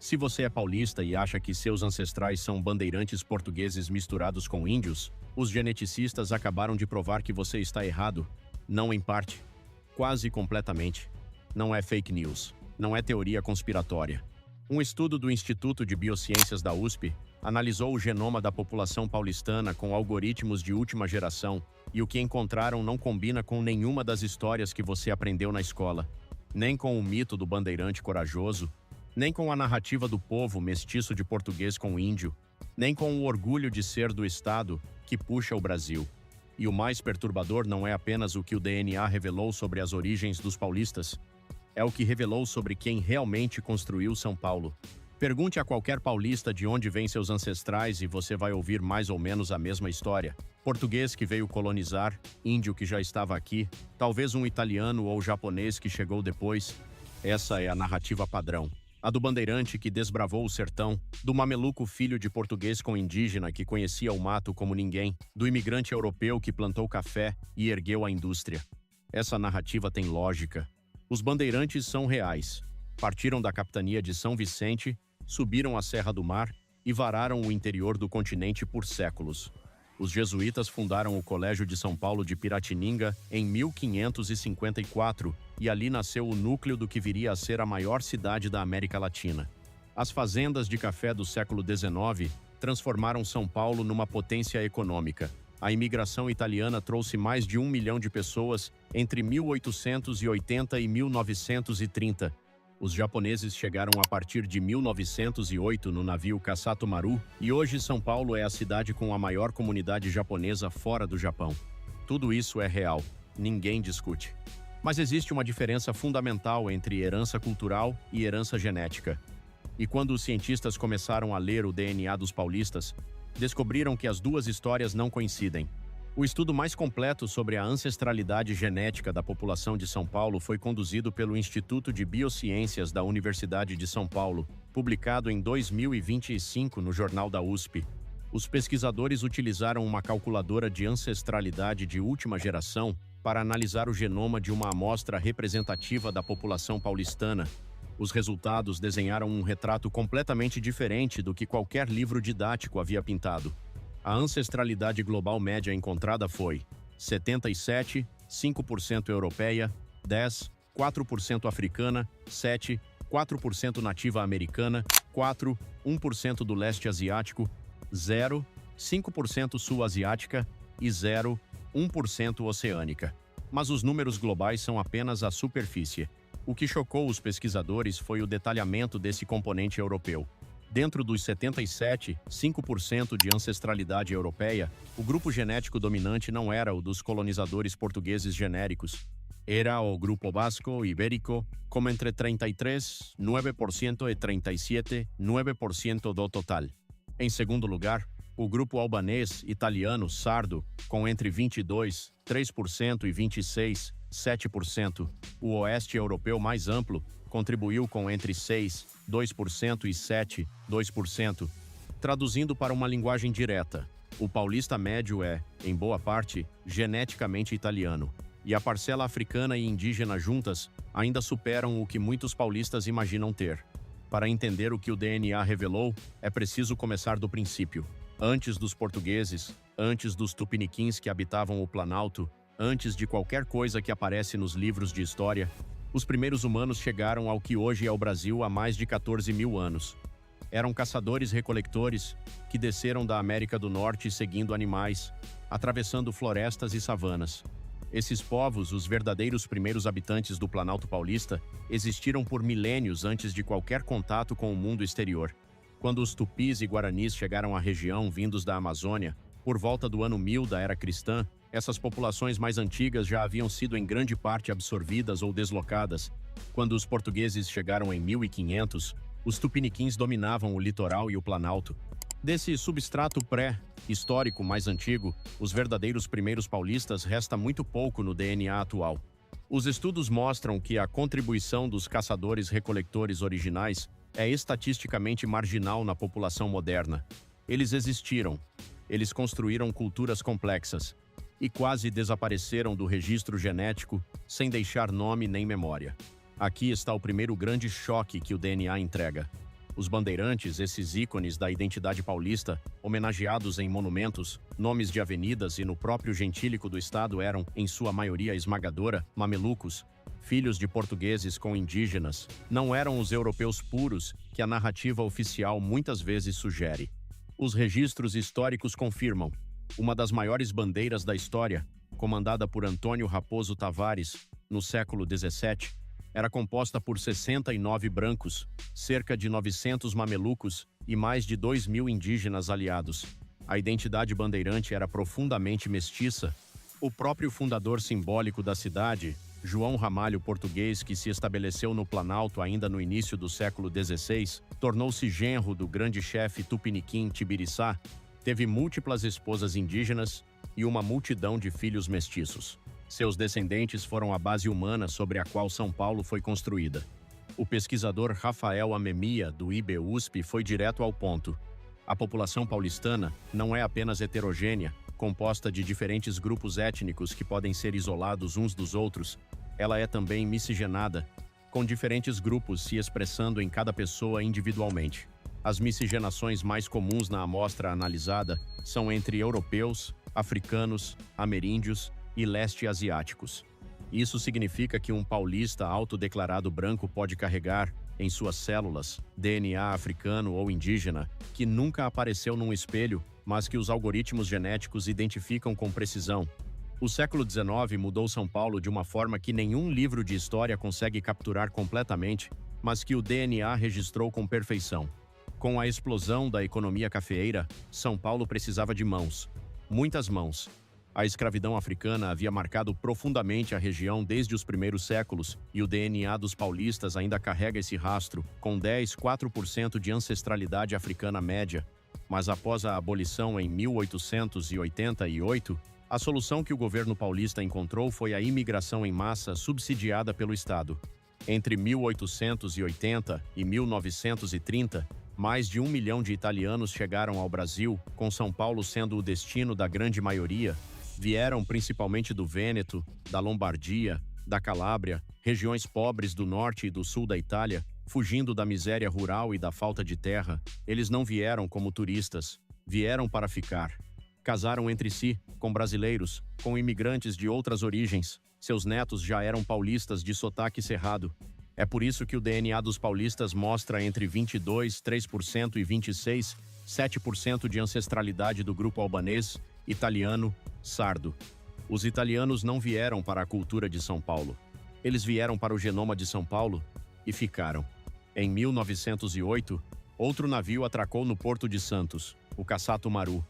Se você é paulista e acha que seus ancestrais são bandeirantes portugueses misturados com índios, os geneticistas acabaram de provar que você está errado. Não em parte. Quase completamente. Não é fake news. Não é teoria conspiratória. Um estudo do Instituto de Biociências da USP analisou o genoma da população paulistana com algoritmos de última geração e o que encontraram não combina com nenhuma das histórias que você aprendeu na escola, nem com o mito do bandeirante corajoso, nem com a narrativa do povo mestiço de português com índio, nem com o orgulho de ser do Estado que puxa o Brasil. E o mais perturbador não é apenas o que o DNA revelou sobre as origens dos paulistas, é o que revelou sobre quem realmente construiu São Paulo. Pergunte a qualquer paulista de onde vêm seus ancestrais e você vai ouvir mais ou menos a mesma história. Português que veio colonizar, índio que já estava aqui, talvez um italiano ou japonês que chegou depois. Essa é a narrativa padrão. A do bandeirante que desbravou o sertão, do mameluco filho de português com indígena que conhecia o mato como ninguém, do imigrante europeu que plantou café e ergueu a indústria. Essa narrativa tem lógica. Os bandeirantes são reais. Partiram da capitania de São Vicente, subiram a Serra do Mar e vararam o interior do continente por séculos. Os jesuítas fundaram o Colégio de São Paulo de Piratininga em 1554 e ali nasceu o núcleo do que viria a ser a maior cidade da América Latina. As fazendas de café do século XIX transformaram São Paulo numa potência econômica. A imigração italiana trouxe mais de 1 milhão de pessoas entre 1880 e 1930. Os japoneses chegaram a partir de 1908 no navio Kasato Maru e hoje São Paulo é a cidade com a maior comunidade japonesa fora do Japão. Tudo isso é real, ninguém discute. Mas existe uma diferença fundamental entre herança cultural e herança genética. E quando os cientistas começaram a ler o DNA dos paulistas, descobriram que as duas histórias não coincidem. O estudo mais completo sobre a ancestralidade genética da população de São Paulo foi conduzido pelo Instituto de Biociências da Universidade de São Paulo, publicado em 2025 no Jornal da USP. Os pesquisadores utilizaram uma calculadora de ancestralidade de última geração para analisar o genoma de uma amostra representativa da população paulistana. Os resultados desenharam um retrato completamente diferente do que qualquer livro didático havia pintado. A ancestralidade global média encontrada foi 77, 5% europeia, 10, 4% africana, 7, 4% nativa americana, 4, 1% do leste asiático, 0, 5% sul-asiática e 0, 1% oceânica. Mas os números globais são apenas a superfície. O que chocou os pesquisadores foi o detalhamento desse componente europeu. Dentro dos 77, 5% de ancestralidade europeia, o grupo genético dominante não era o dos colonizadores portugueses genéricos. Era o grupo basco-ibérico, com entre 33, 9% e 37, 9% do total. Em segundo lugar, o grupo albanês, italiano, sardo, com entre 22, 3% e 26, 7%. O oeste europeu mais amplo contribuiu com entre 6, 2% e 7, 2%. Traduzindo para uma linguagem direta, o paulista médio é, em boa parte, geneticamente italiano. E a parcela africana e indígena juntas ainda superam o que muitos paulistas imaginam ter. Para entender o que o DNA revelou, é preciso começar do princípio. Antes dos portugueses, antes dos tupiniquins que habitavam o Planalto, antes de qualquer coisa que aparece nos livros de história, os primeiros humanos chegaram ao que hoje é o Brasil há mais de 14 mil anos. Eram caçadores-recolectores que desceram da América do Norte seguindo animais, atravessando florestas e savanas. Esses povos, os verdadeiros primeiros habitantes do Planalto Paulista, existiram por milênios antes de qualquer contato com o mundo exterior. Quando os tupis e guaranis chegaram à região vindos da Amazônia, por volta do ano 1000 da era cristã, essas populações mais antigas já haviam sido em grande parte absorvidas ou deslocadas. Quando os portugueses chegaram em 1500, os tupiniquins dominavam o litoral e o Planalto. Desse substrato pré-histórico mais antigo, os verdadeiros primeiros paulistas resta muito pouco no DNA atual. Os estudos mostram que a contribuição dos caçadores-recolectores originais é estatisticamente marginal na população moderna. Eles existiram, eles construíram culturas complexas e quase desapareceram do registro genético sem deixar nome nem memória. Aqui está o primeiro grande choque que o DNA entrega. Os bandeirantes, esses ícones da identidade paulista, homenageados em monumentos, nomes de avenidas e no próprio gentílico do estado eram, em sua maioria esmagadora, mamelucos, filhos de portugueses com indígenas. Não eram os europeus puros que a narrativa oficial muitas vezes sugere. Os registros históricos confirmam. Uma das maiores bandeiras da história, comandada por Antônio Raposo Tavares, no século XVII, era composta por 69 brancos, cerca de 900 mamelucos e mais de 2.000 indígenas aliados. A identidade bandeirante era profundamente mestiça. O próprio fundador simbólico da cidade, João Ramalho Português, que se estabeleceu no Planalto ainda no início do século XVI, tornou-se genro do grande chefe tupiniquim Tibiriçá, teve múltiplas esposas indígenas e uma multidão de filhos mestiços. Seus descendentes foram a base humana sobre a qual São Paulo foi construída. O pesquisador Rafael Amemia, do IBUSP, foi direto ao ponto. A população paulistana não é apenas heterogênea, composta de diferentes grupos étnicos que podem ser isolados uns dos outros, ela é também miscigenada, com diferentes grupos se expressando em cada pessoa individualmente. As miscigenações mais comuns na amostra analisada são entre europeus, africanos, ameríndios e leste asiáticos. Isso significa que um paulista autodeclarado branco pode carregar, em suas células, DNA africano ou indígena, que nunca apareceu num espelho, mas que os algoritmos genéticos identificam com precisão. O século XIX mudou São Paulo de uma forma que nenhum livro de história consegue capturar completamente, mas que o DNA registrou com perfeição. Com a explosão da economia cafeeira, São Paulo precisava de mãos. Muitas mãos. A escravidão africana havia marcado profundamente a região desde os primeiros séculos e o DNA dos paulistas ainda carrega esse rastro, com 4% de ancestralidade africana média. Mas após a abolição em 1888, a solução que o governo paulista encontrou foi a imigração em massa subsidiada pelo Estado. Entre 1880 e 1930, mais de 1 milhão de italianos chegaram ao Brasil, com São Paulo sendo o destino da grande maioria. Vieram principalmente do Vêneto, da Lombardia, da Calábria, regiões pobres do norte e do sul da Itália, fugindo da miséria rural e da falta de terra. Eles não vieram como turistas, vieram para ficar. Casaram entre si, com brasileiros, com imigrantes de outras origens. Seus netos já eram paulistas de sotaque cerrado. É por isso que o DNA dos paulistas mostra entre 22,3% e 26,7% de ancestralidade do grupo albanês, italiano, sardo. Os italianos não vieram para a cultura de São Paulo. Eles vieram para o genoma de São Paulo e ficaram. Em 1908, outro navio atracou no Porto de Santos, o Kassato Maru.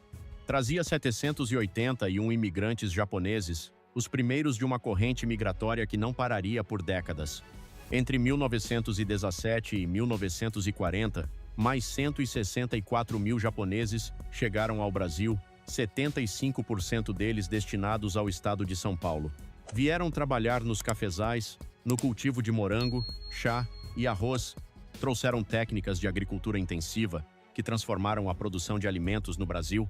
Trazia 781 imigrantes japoneses, os primeiros de uma corrente migratória que não pararia por décadas. Entre 1917 e 1940, mais 164 mil japoneses chegaram ao Brasil, 75% deles destinados ao estado de São Paulo. Vieram trabalhar nos cafezais, no cultivo de morango, chá e arroz. Trouxeram técnicas de agricultura intensiva que transformaram a produção de alimentos no Brasil.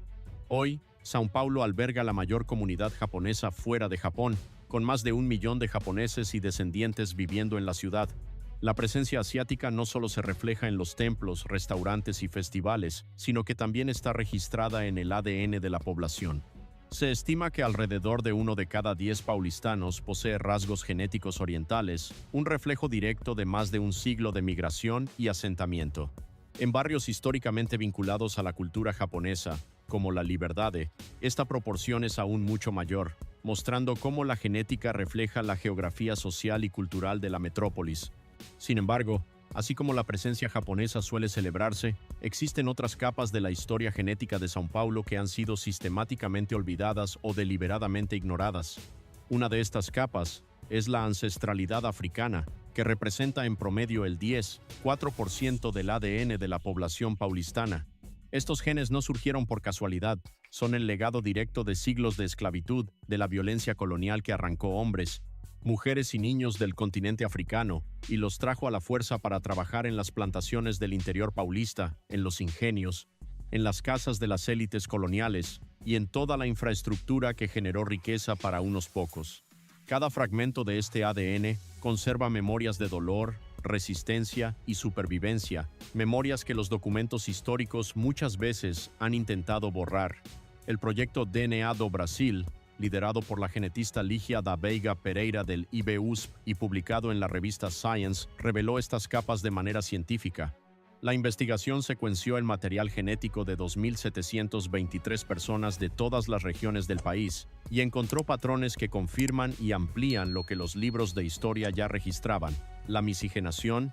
Hoy, São Paulo alberga la mayor comunidad japonesa fuera de Japón, con más de 1 millón de japoneses y descendientes viviendo en la ciudad. La presencia asiática no solo se refleja en los templos, restaurantes y festivales, sino que también está registrada en el ADN de la población. Se estima que alrededor de 1 de cada 10 paulistanos posee rasgos genéticos orientales, un reflejo directo de más de un siglo de migración y asentamiento. En barrios históricamente vinculados a la cultura japonesa, como la Liberdade, esta proporción es aún mucho mayor, mostrando cómo la genética refleja la geografía social y cultural de la metrópolis. Sin embargo, así como la presencia japonesa suele celebrarse, existen otras capas de la historia genética de São Paulo que han sido sistemáticamente olvidadas o deliberadamente ignoradas. Una de estas capas es la ancestralidad africana, que representa en promedio el 10,4% del ADN de la población paulistana. Estos genes no surgieron por casualidad, son el legado directo de siglos de esclavitud, de la violencia colonial que arrancó hombres, mujeres y niños del continente africano y los trajo a la fuerza para trabajar en las plantaciones del interior paulista, en los ingenios, en las casas de las élites coloniales y en toda la infraestructura que generó riqueza para unos pocos. Cada fragmento de este ADN conserva memorias de dolor, resistencia y supervivencia, memorias que los documentos históricos muchas veces han intentado borrar. El proyecto DNA do Brasil, liderado por la genetista Ligia da Veiga Pereira del IBUSP y publicado en la revista Science, reveló estas capas de manera científica. La investigación secuenció el material genético de 2.723 personas de todas las regiones del país y encontró patrones que confirman y amplían lo que los libros de historia ya registraban: la miscigenación,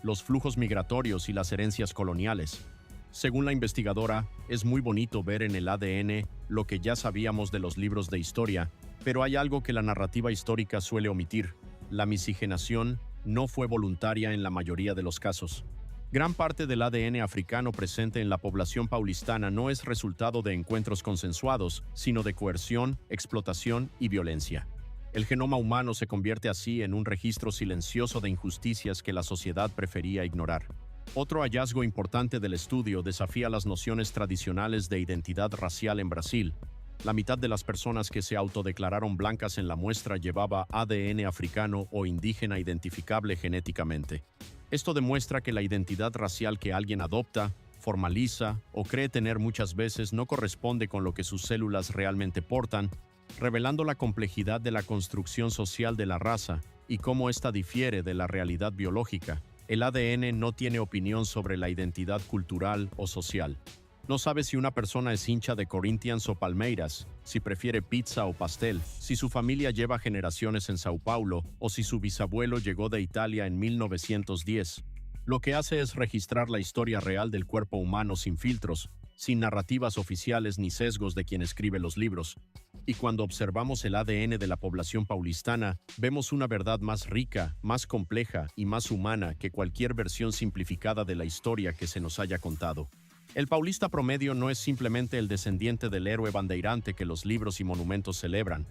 los flujos migratorios y las herencias coloniales. Según la investigadora, es muy bonito ver en el ADN lo que ya sabíamos de los libros de historia, pero hay algo que la narrativa histórica suele omitir: la miscigenación no fue voluntaria en la mayoría de los casos. Gran parte del ADN africano presente en la población paulistana no es resultado de encuentros consensuados, sino de coerción, explotación y violencia. El genoma humano se convierte así en un registro silencioso de injusticias que la sociedad prefería ignorar. Otro hallazgo importante del estudio desafía las nociones tradicionales de identidad racial en Brasil. La mitad de las personas que se autodeclararon blancas en la muestra llevaba ADN africano o indígena identificable genéticamente. Esto demuestra que la identidad racial que alguien adopta, formaliza o cree tener muchas veces no corresponde con lo que sus células realmente portan, revelando la complejidad de la construcción social de la raza y cómo ésta difiere de la realidad biológica. El ADN no tiene opinión sobre la identidad cultural o social. No sabe si una persona es hincha de Corinthians o Palmeiras, si prefiere pizza o pastel, si su familia lleva generaciones en Sao Paulo o si su bisabuelo llegó de Italia en 1910. Lo que hace es registrar la historia real del cuerpo humano sin filtros, sin narrativas oficiales ni sesgos de quien escribe los libros. Y cuando observamos el ADN de la población paulistana, vemos una verdad más rica, más compleja y más humana que cualquier versión simplificada de la historia que se nos haya contado. El paulista promedio no es simplemente el descendiente del héroe bandeirante que los libros y monumentos celebran.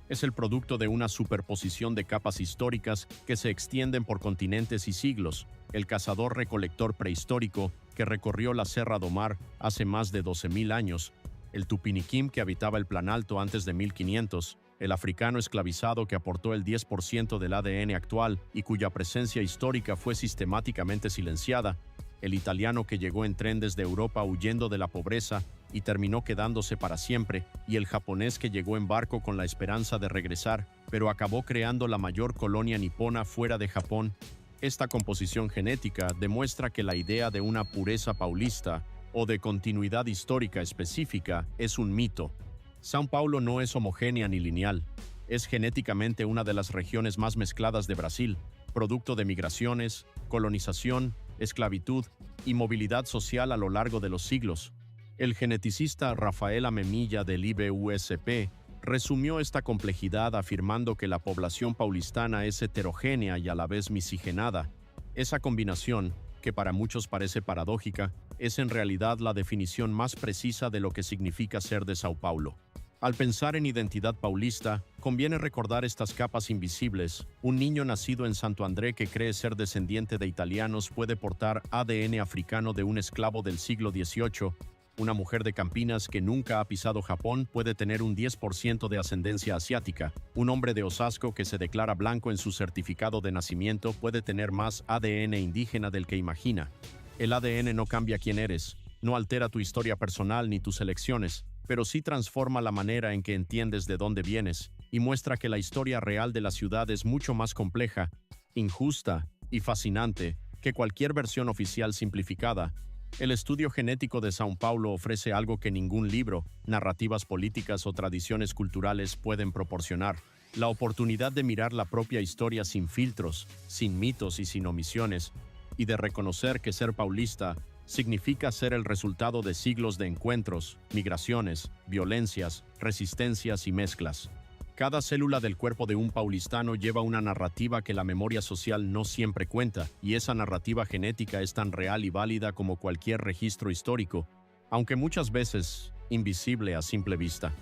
Es el producto de una superposición de capas históricas que se extienden por continentes y siglos. El cazador-recolector prehistórico que recorrió la Serra do Mar hace más de 12.000 años, el tupiniquim que habitaba el Planalto antes de 1500, el africano esclavizado que aportó el 10% del ADN actual y cuya presencia histórica fue sistemáticamente silenciada, el italiano que llegó en tren desde Europa huyendo de la pobreza y terminó quedándose para siempre, y el japonés que llegó en barco con la esperanza de regresar, pero acabó creando la mayor colonia nipona fuera de Japón. Esta composición genética demuestra que la idea de una pureza paulista o de continuidad histórica específica es un mito. São Paulo no es homogénea ni lineal. Es genéticamente una de las regiones más mezcladas de Brasil, producto de migraciones, colonización, esclavitud y movilidad social a lo largo de los siglos. El geneticista Rafael Amemilla del IBUSP resumió esta complejidad afirmando que la población paulistana es heterogénea y a la vez miscigenada. Esa combinación, que para muchos parece paradójica, es en realidad la definición más precisa de lo que significa ser de Sao Paulo. Al pensar en identidad paulista, conviene recordar estas capas invisibles. Un niño nacido en Santo André que cree ser descendiente de italianos puede portar ADN africano de un esclavo del siglo XVIII. Una mujer de Campinas que nunca ha pisado Japón puede tener un 10% de ascendencia asiática. Un hombre de Osasco que se declara blanco en su certificado de nacimiento puede tener más ADN indígena del que imagina. El ADN no cambia quién eres, no altera tu historia personal ni tus elecciones, pero sí transforma la manera en que entiendes de dónde vienes y muestra que la historia real de la ciudad es mucho más compleja, injusta y fascinante que cualquier versión oficial simplificada. El estudio genético de São Paulo ofrece algo que ningún libro, narrativas políticas o tradiciones culturales pueden proporcionar: la oportunidad de mirar la propia historia sin filtros, sin mitos y sin omisiones, y de reconocer que ser paulista significa ser el resultado de siglos de encuentros, migraciones, violencias, resistencias y mezclas. Cada célula del cuerpo de un paulistano lleva una narrativa que la memoria social no siempre cuenta, y esa narrativa genética es tan real y válida como cualquier registro histórico, aunque muchas veces invisible a simple vista.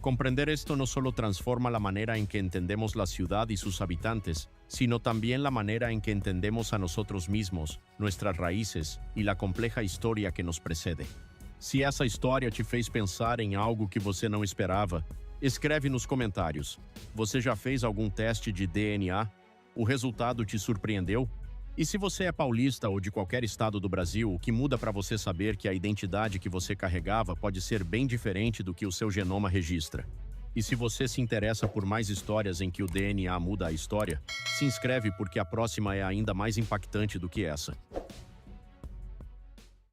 Comprender esto no solo transforma la manera en que entendemos la ciudad y sus habitantes, sino también la manera en que entendemos a nosotros mismos, nuestras raíces y la compleja historia que nos precede. Se essa história te fez pensar em algo que você não esperava, escreve nos comentários. Você já fez algum teste de DNA? O resultado te surpreendeu? E se você é paulista ou de qualquer estado do Brasil, o que muda para você saber que a identidade que você carregava pode ser bem diferente do que o seu genoma registra. E se você se interessa por mais histórias em que o DNA muda a história, se inscreve porque a próxima é ainda mais impactante do que essa.